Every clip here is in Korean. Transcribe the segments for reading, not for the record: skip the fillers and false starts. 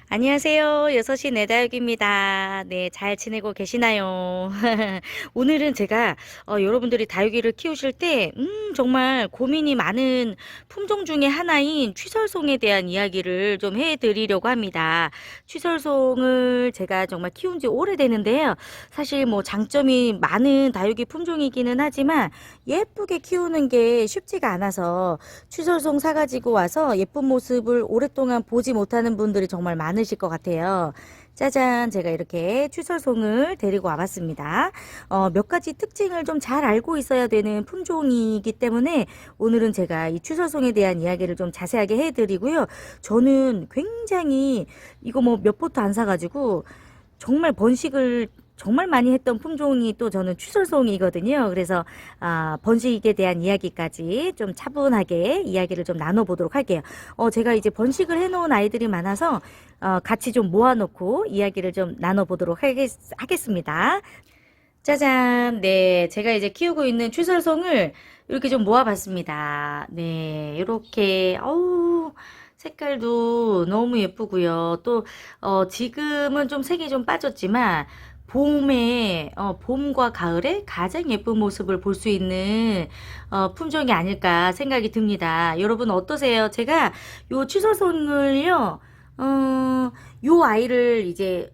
안녕하세요. 6시 내다육입니다. 네, 잘 지내고 계시나요? 오늘은 제가 여러분들이 다육이를 키우실 때 정말 고민이 많은 품종 중에 하나인 취설송에 대한 이야기를 좀 해드리려고 합니다. 취설송을 제가 정말 키운 지 오래되는데요. 사실 뭐 장점이 많은 다육이 품종이기는 하지만 예쁘게 키우는 게 쉽지가 않아서 취설송 사가지고 와서 예쁜 모습을 오랫동안 보지 못하는 분들이 정말 많으실 것 같아요. 짜잔, 제가 이렇게 취설송을 데리고 와봤습니다. 몇 가지 특징을 좀 잘 알고 있어야 되는 품종이기 때문에 오늘은 제가 이 취설송에 대한 이야기를 좀 자세하게 해드리고요. 저는 굉장히 이거 뭐 몇 포트 안 사가지고 정말 번식을 정말 많이 했던 품종이 또 저는 취설송이거든요. 그래서 번식에 대한 이야기까지 좀 차분하게 이야기를 좀 나눠보도록 할게요. 제가 이제 번식을 해놓은 아이들이 많아서 같이 좀 모아놓고 이야기를 좀 나눠보도록 하겠습니다. 짜잔, 네, 제가 이제 키우고 있는 취설송을 이렇게 좀 모아봤습니다. 네, 이렇게 어우, 색깔도 너무 예쁘고요. 또 지금은 좀 색이 좀 빠졌지만 봄과 가을에 가장 예쁜 모습을 볼 수 있는 품종이 아닐까 생각이 듭니다. 여러분 어떠세요? 제가 요 취설송을요, 요 아이를 이제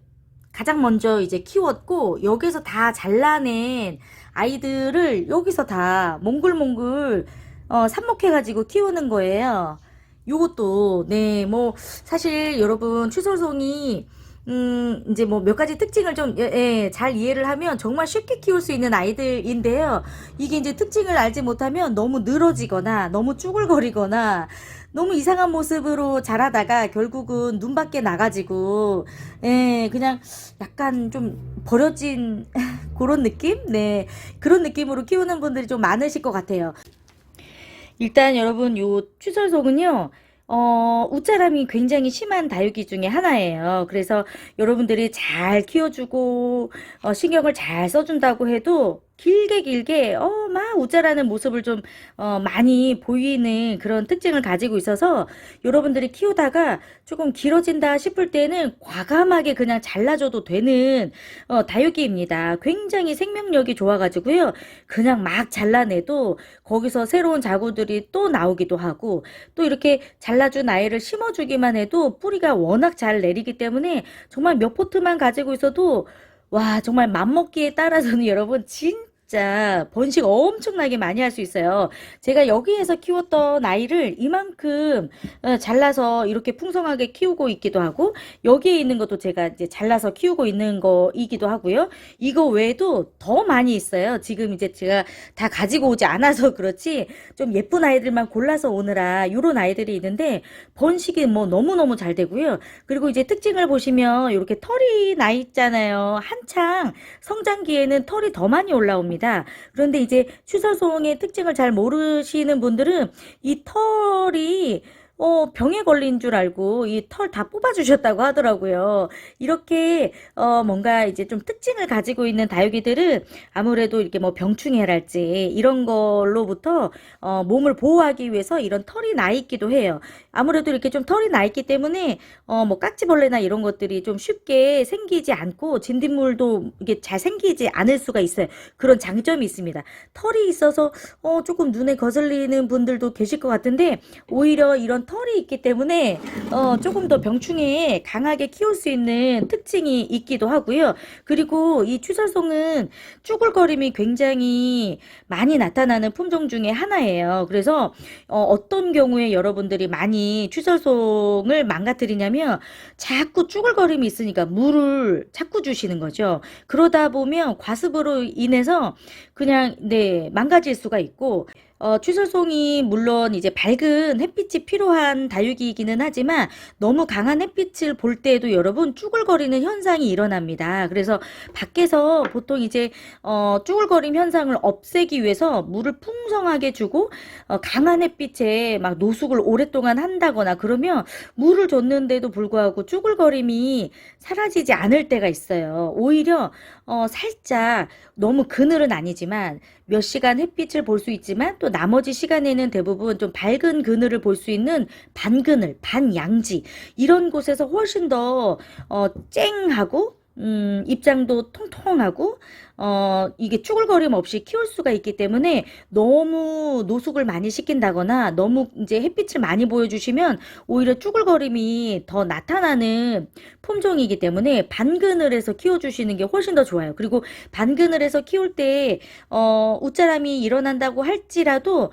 가장 먼저 이제 키웠고 여기서 다 잘라낸 아이들을 여기서 다 몽글몽글 삽목해가지고 키우는 거예요. 요것도 네 뭐 사실 여러분 취설송이 이제 뭐 몇 가지 특징을 좀 잘 이해를 하면 정말 쉽게 키울 수 있는 아이들인데요. 이게 이제 특징을 알지 못하면 너무 늘어지거나 너무 쭈글거리거나 너무 이상한 모습으로 자라다가 결국은 눈 밖에 나가지고 그냥 약간 좀 버려진 그런 느낌? 네. 그런 느낌으로 키우는 분들이 좀 많으실 것 같아요. 일단 여러분 요 추설속은요. 웃자람이 굉장히 심한 다육이 중에 하나예요. 그래서 여러분들이 잘 키워주고 신경을 잘 써준다고 해도 길게 길게 막 웃자라는 모습을 좀 많이 보이는 그런 특징을 가지고 있어서 여러분들이 키우다가 조금 길어진다 싶을 때는 과감하게 그냥 잘라줘도 되는 다육이입니다. 굉장히 생명력이 좋아가지고요. 그냥 막 잘라내도 거기서 새로운 자구들이 또 나오기도 하고 또 이렇게 잘라준 아이를 심어주기만 해도 뿌리가 워낙 잘 내리기 때문에 정말 몇 포트만 가지고 있어도 와 정말 맘먹기에 따라서는 여러분 진짜 번식 엄청나게 많이 할 수 있어요. 제가 여기에서 키웠던 아이를 이만큼 잘라서 이렇게 풍성하게 키우고 있기도 하고 여기에 있는 것도 제가 이제 잘라서 키우고 있는 거이기도 하고요. 이거 외에도 더 많이 있어요. 지금 이제 제가 다 가지고 오지 않아서 그렇지 좀 예쁜 아이들만 골라서 오느라 요런 아이들이 있는데 번식이 뭐 너무너무 잘 되고요. 그리고 이제 특징을 보시면 이렇게 털이 나 있잖아요. 한창 성장기에는 털이 더 많이 올라옵니다. 그런데 이제 추설송의 특징을 잘 모르시는 분들은 이 털이 병에 걸린 줄 알고 이 털 다 뽑아주셨다고 하더라고요. 이렇게 뭔가 이제 좀 특징을 가지고 있는 다육이들은 아무래도 이렇게 뭐 병충해랄지 이런 걸로부터 몸을 보호하기 위해서 이런 털이 나 있기도 해요. 아무래도 이렇게 좀 털이 나 있기 때문에 뭐 깍지벌레나 이런 것들이 좀 쉽게 생기지 않고 진딧물도 이게 잘 생기지 않을 수가 있어요. 그런 장점이 있습니다. 털이 있어서 조금 눈에 거슬리는 분들도 계실 것 같은데 오히려 이런 털이 있기 때문에 조금 더 병충해에 강하게 키울 수 있는 특징이 있기도 하고요. 그리고 이 취설송은 쭈글거림이 굉장히 많이 나타나는 품종 중에 하나예요. 그래서 어떤 경우에 여러분들이 많이 취설송을 망가뜨리냐면 자꾸 쭈글거림이 있으니까 물을 자꾸 주시는 거죠. 그러다 보면 과습으로 인해서 그냥 네 망가질 수가 있고 취설송이 물론 이제 밝은 햇빛이 필요한 다육이이기는 하지만 너무 강한 햇빛을 볼 때에도 여러분 쭈글거리는 현상이 일어납니다. 그래서 밖에서 보통 이제 쭈글거림 현상을 없애기 위해서 물을 풍성하게 주고 강한 햇빛에 막 노숙을 오랫동안 한다거나 그러면 물을 줬는데도 불구하고 쭈글거림이 사라지지 않을 때가 있어요. 오히려 살짝 너무 그늘은 아니지만 몇 시간 햇빛을 볼 수 있지만 또 또 나머지 시간에는 대부분 좀 밝은 그늘을 볼 수 있는 반그늘, 반양지 이런 곳에서 훨씬 더 쨍하고 입장도 통통하고 이게 쭈글거림 없이 키울 수가 있기 때문에 너무 노숙을 많이 시킨다거나 너무 이제 햇빛을 많이 보여주시면 오히려 쭈글거림이 더 나타나는 품종이기 때문에 반그늘에서 키워주시는 게 훨씬 더 좋아요. 그리고 반그늘에서 키울 때 웃자람이 일어난다고 할지라도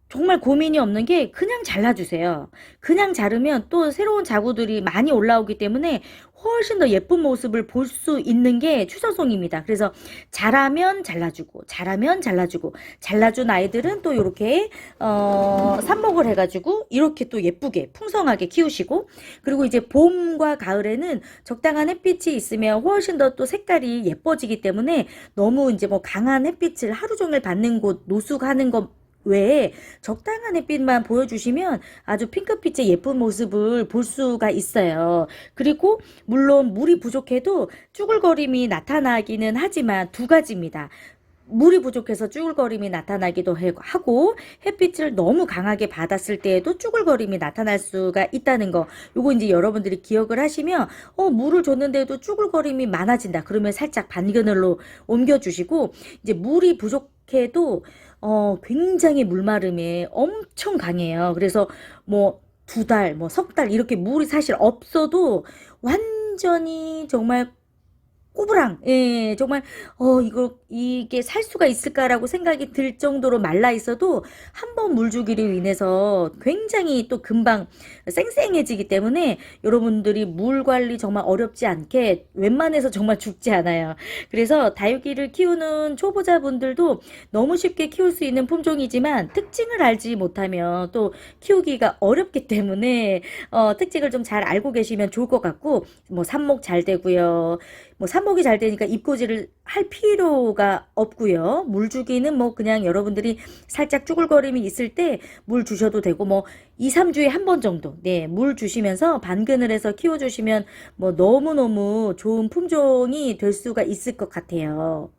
정말 고민이 없는 게 그냥 잘라주세요. 그냥 자르면 또 새로운 자구들이 많이 올라오기 때문에 훨씬 더 예쁜 모습을 볼 수 있는 게 추서송입니다. 그래서 자라면 잘라주고 자라면 잘라주고 잘라준 아이들은 또 이렇게 삽목을 해가지고 이렇게 또 예쁘게 풍성하게 키우시고 그리고 이제 봄과 가을에는 적당한 햇빛이 있으면 훨씬 더 또 색깔이 예뻐지기 때문에 너무 이제 뭐 강한 햇빛을 하루 종일 받는 곳 노숙하는 것 외에 적당한 햇빛만 보여주시면 아주 핑크빛의 예쁜 모습을 볼 수가 있어요. 그리고 물론 물이 부족해도 쭈글거림이 나타나기는 하지만 두 가지입니다. 물이 부족해서 쭈글거림이 나타나기도 하고 햇빛을 너무 강하게 받았을 때에도 쭈글거림이 나타날 수가 있다는 거 요거 이제 여러분들이 기억을 하시면 물을 줬는데도 쭈글거림이 많아진다 그러면 살짝 반그늘로 옮겨주시고 이제 물이 부족해도 굉장히 물마름에 엄청 강해요. 그래서 뭐 2달, 뭐 3달 이렇게 물이 사실 없어도 완전히 정말 꼬부랑, 예, 정말, 이게 살 수가 있을까라고 생각이 들 정도로 말라 있어도 한 번 물 주기로 인해서 굉장히 또 금방 쌩쌩해지기 때문에 여러분들이 물 관리 정말 어렵지 않게 웬만해서 정말 죽지 않아요. 그래서 다육이를 키우는 초보자분들도 너무 쉽게 키울 수 있는 품종이지만 특징을 알지 못하면 또 키우기가 어렵기 때문에 특징을 좀 잘 알고 계시면 좋을 것 같고, 뭐 삽목 잘 되고요. 뭐 삽목이 잘 되니까 잎꽂이를 할 필요가 없고요. 물 주기는 뭐 그냥 여러분들이 살짝 쭈글거림이 있을 때 물 주셔도 되고 뭐 2, 3주에 한 번 정도 네, 물 주시면서 반그늘에서 키워주시면 뭐 너무너무 좋은 품종이 될 수가 있을 것 같아요.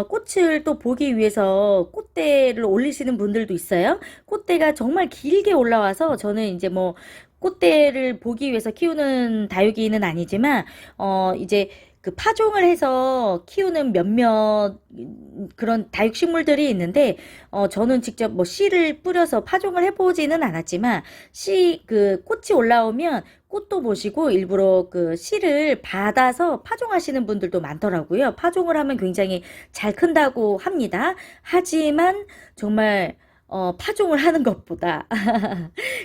꽃을 또 보기 위해서 꽃대를 올리시는 분들도 있어요. 꽃대가 정말 길게 올라와서 저는 이제 뭐 꽃대를 보기 위해서 키우는 다육이는 아니지만 이제 그 파종을 해서 키우는 몇몇 그런 다육식물들이 있는데 저는 직접 뭐 씨를 뿌려서 파종을 해보지는 않았지만 그 꽃이 올라오면 꽃도 보시고 일부러 그 씨를 받아서 파종하시는 분들도 많더라고요. 파종을 하면 굉장히 잘 큰다고 합니다. 하지만 정말 파종을 하는 것보다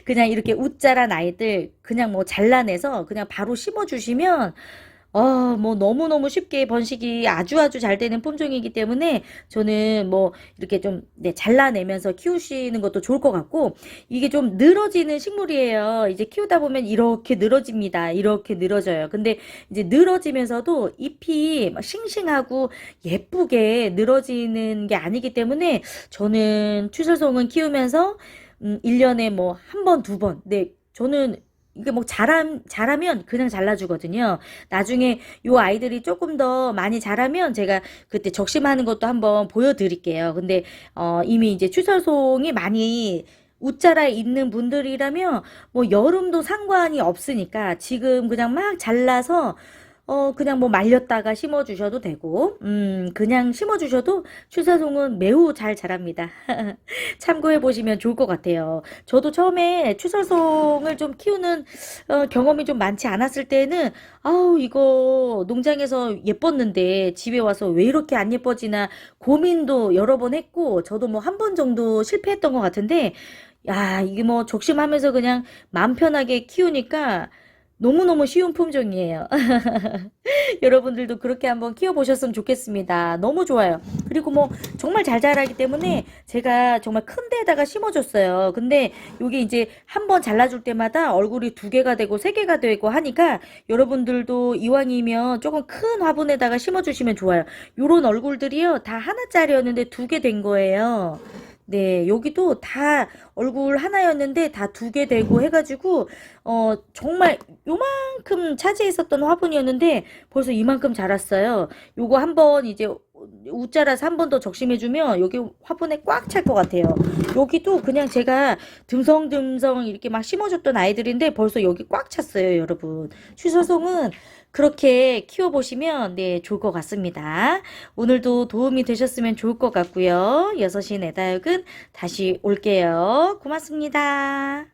그냥 이렇게 웃자란 아이들 그냥 뭐 잘라내서 그냥 바로 심어주시면 뭐 너무너무 쉽게 번식이 아주 잘 되는 품종이기 때문에 저는 뭐 이렇게 좀 네, 잘라내면서 키우시는 것도 좋을 것 같고 이게 좀 늘어지는 식물이에요. 이제 키우다 보면 이렇게 늘어집니다. 이렇게 늘어져요. 근데 이제 늘어지면서도 잎이 막 싱싱하고 예쁘게 늘어지는 게 아니기 때문에 저는 추설송은 키우면서 1년에 뭐 한 번, 두 번, 네, 저는 이게 뭐 자라면 그냥 잘라주거든요. 나중에 요 아이들이 조금 더 많이 자라면 제가 그때 적심하는 것도 한번 보여드릴게요. 근데 이미 이제 추설송이 많이 웃자라에 있는 분들이라면 뭐 여름도 상관이 없으니까 지금 그냥 막 잘라서 그냥 뭐 말렸다가 심어주셔도 되고, 그냥 심어주셔도 추사송은 매우 잘 자랍니다. 참고해보시면 좋을 것 같아요. 저도 처음에 추설송을 좀 키우는 경험이 좀 많지 않았을 때는, 아우, 이거 농장에서 예뻤는데 집에 와서 왜 이렇게 안 예뻐지나 고민도 여러 번 했고, 저도 뭐 한 번 정도 실패했던 것 같은데, 야, 이게 뭐 적심하면서 그냥 마음 편하게 키우니까 너무너무 쉬운 품종이에요. 여러분들도 그렇게 한번 키워보셨으면 좋겠습니다. 너무 좋아요. 그리고 뭐 정말 잘 자라기 때문에 제가 정말 큰 데에다가 심어줬어요. 근데 요게 이제 한 번 잘라줄 때마다 얼굴이 2개가 되고 3개가 되고 하니까 여러분들도 이왕이면 조금 큰 화분에다가 심어주시면 좋아요. 요런 얼굴들이요 다 하나짜리였는데 2개 된 거예요. 네, 여기도 다 얼굴 하나였는데 다 2개 되고 해가지고 정말 요만큼 차지했었던 화분이었는데 벌써 이만큼 자랐어요. 요거 한번 이제 우자라서 한 번 더 적심해주면 여기 화분에 꽉 찰 것 같아요. 여기도 그냥 제가 듬성듬성 이렇게 막 심어줬던 아이들인데 벌써 여기 꽉 찼어요, 여러분. 취소송은 그렇게 키워보시면 네, 좋을 것 같습니다. 오늘도 도움이 되셨으면 좋을 것 같고요. 6시 내 다육은 다시 올게요. 고맙습니다.